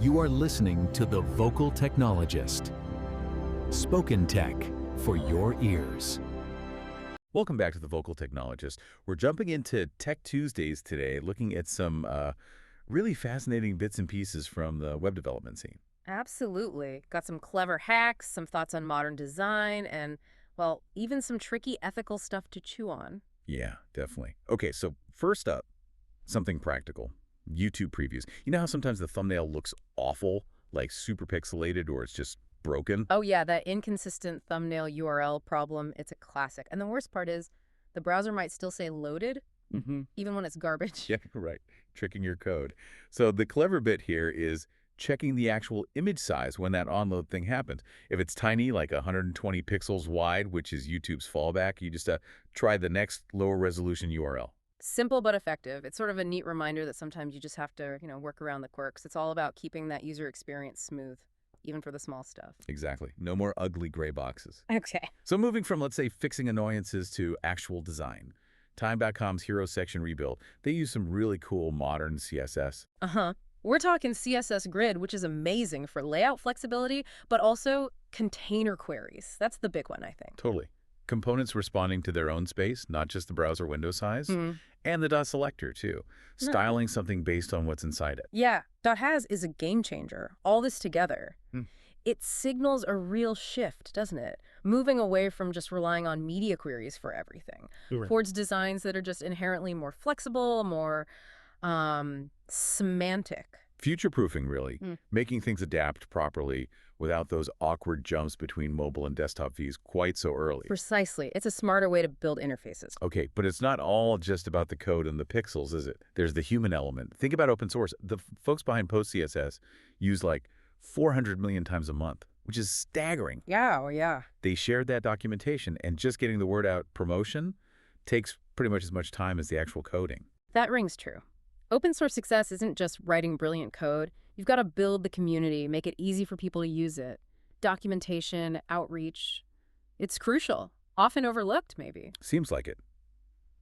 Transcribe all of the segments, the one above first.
You are listening to The Vocal Technologist. Spoken tech for your ears. Welcome back to The Vocal Technologist. We're jumping into Tech Tuesdays today, looking at some really fascinating bits and pieces from the web development scene. Absolutely. Got some clever hacks, some thoughts on modern design, and, well, even some tricky ethical stuff to chew on. Yeah, definitely. Okay, so first up, something practical. YouTube previews. You know how sometimes the thumbnail looks awful, like super pixelated, or it's just broken? Oh, yeah, that inconsistent thumbnail URL problem, it's a classic. And the worst part is the browser might still say loaded, even when it's garbage. Yeah, right. Tricking your code. So the clever bit here is checking the actual image size when that onload thing happens. If it's tiny, like 120 pixels wide, which is YouTube's fallback, you just try the next lower resolution URL. Simple but effective. It's sort of a neat reminder that sometimes you just have to, work around the quirks. It's all about keeping that user experience smooth, even for the small stuff. Exactly. No more ugly gray boxes. Okay. So moving from, let's say, fixing annoyances to actual design. Time.com's Hero Section Rebuild, they use some really cool modern CSS. We're talking CSS Grid, which is amazing for layout flexibility, but also container queries. That's the big one, I think. Totally. Components responding to their own space, not just the browser window size. And the .selector, too. Styling something based on what's inside it. Yeah, .has is a game changer. All this together. It signals a real shift, doesn't it? Moving away from just relying on media queries for everything, towards designs that are just inherently more flexible, more semantic. Future-proofing, really. Making things adapt properly without those awkward jumps between mobile and desktop views quite so early. Precisely. It's a smarter way to build interfaces. Okay, but it's not all just about the code and the pixels, is it? There's the human element. Think about open source. The folks behind PostCSS use like 400 million times a month, which is staggering. Yeah. They shared that documentation, and just getting the word out promotion takes pretty much as much time as the actual coding. That rings true. Open source success isn't just writing brilliant code. You've got to build the community, make it easy for people to use it. Documentation, outreach. It's crucial. Often overlooked, maybe. Seems like it.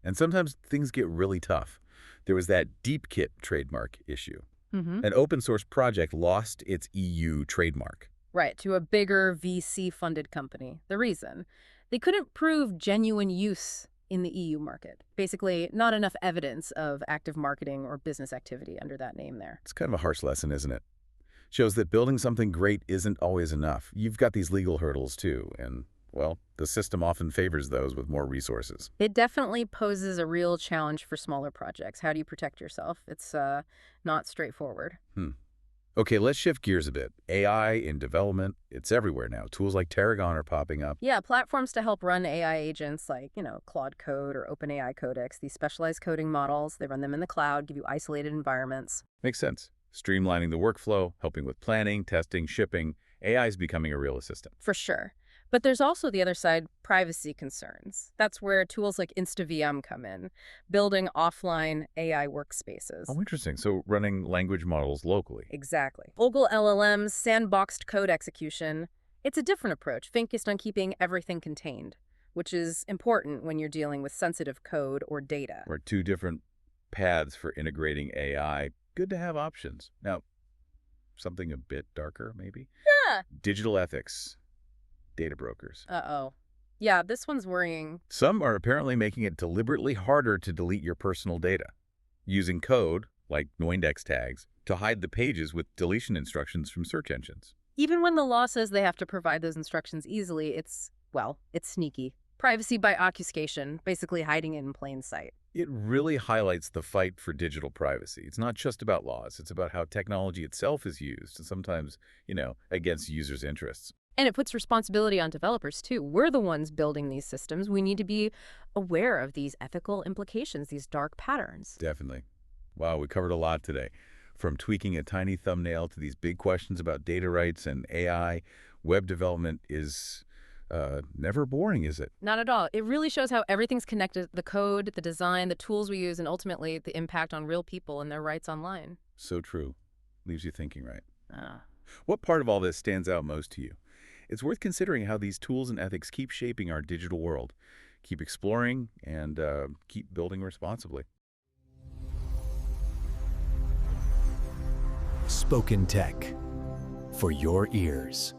And sometimes things get really tough. There was that DeepKit trademark issue. An open source project lost its EU trademark. Right, to a bigger VC-funded company. The reason? They couldn't prove genuine use in the EU market. Basically, not enough evidence of active marketing or business activity under that name there. It's kind of a harsh lesson, isn't it? Shows that building something great isn't always enough. You've got these legal hurdles, too, and, well, the system often favors those with more resources. It definitely poses a real challenge for smaller projects. How do you protect yourself? It's not straightforward. Okay, let's shift gears a bit. AI in development, it's everywhere now. Tools like Tarragon are popping up. Yeah, platforms to help run AI agents like, Claude Code or OpenAI Codex, these specialized coding models. They run them in the cloud, give you isolated environments. Makes sense. Streamlining the workflow, helping with planning, testing, shipping. AI is becoming a real assistant. For sure. But there's also the other side, privacy concerns. That's where tools like InstaVM come in, building offline AI workspaces. Oh, interesting. So running language models locally. Exactly. Ogle LLMs, sandboxed code execution. It's a different approach, focused on keeping everything contained, which is important when you're dealing with sensitive code or data. Or two different paths for integrating AI. Good to have options. Now, something a bit darker, maybe? Yeah. Digital ethics. Data brokers. Uh-oh. Yeah, this one's worrying. Some are apparently making it deliberately harder to delete your personal data, using code, like noindex tags, to hide the pages with deletion instructions from search engines. Even when the law says they have to provide those instructions easily, it's sneaky. Privacy by obfuscation, basically hiding it in plain sight. It really highlights the fight for digital privacy. It's not just about laws. It's about how technology itself is used, and sometimes, against users' interests. And it puts responsibility on developers, too. We're the ones building these systems. We need to be aware of these ethical implications, these dark patterns. Definitely. Wow, we covered a lot today. From tweaking a tiny thumbnail to these big questions about data rights and AI, web development is never boring, is it? Not at all. It really shows how everything's connected. The code, the design, the tools we use, and ultimately the impact on real people and their rights online. So true. Leaves you thinking, right? What part of all this stands out most to you? It's worth considering how these tools and ethics keep shaping our digital world. Keep exploring and keep building responsibly. Spoken Tech for your ears.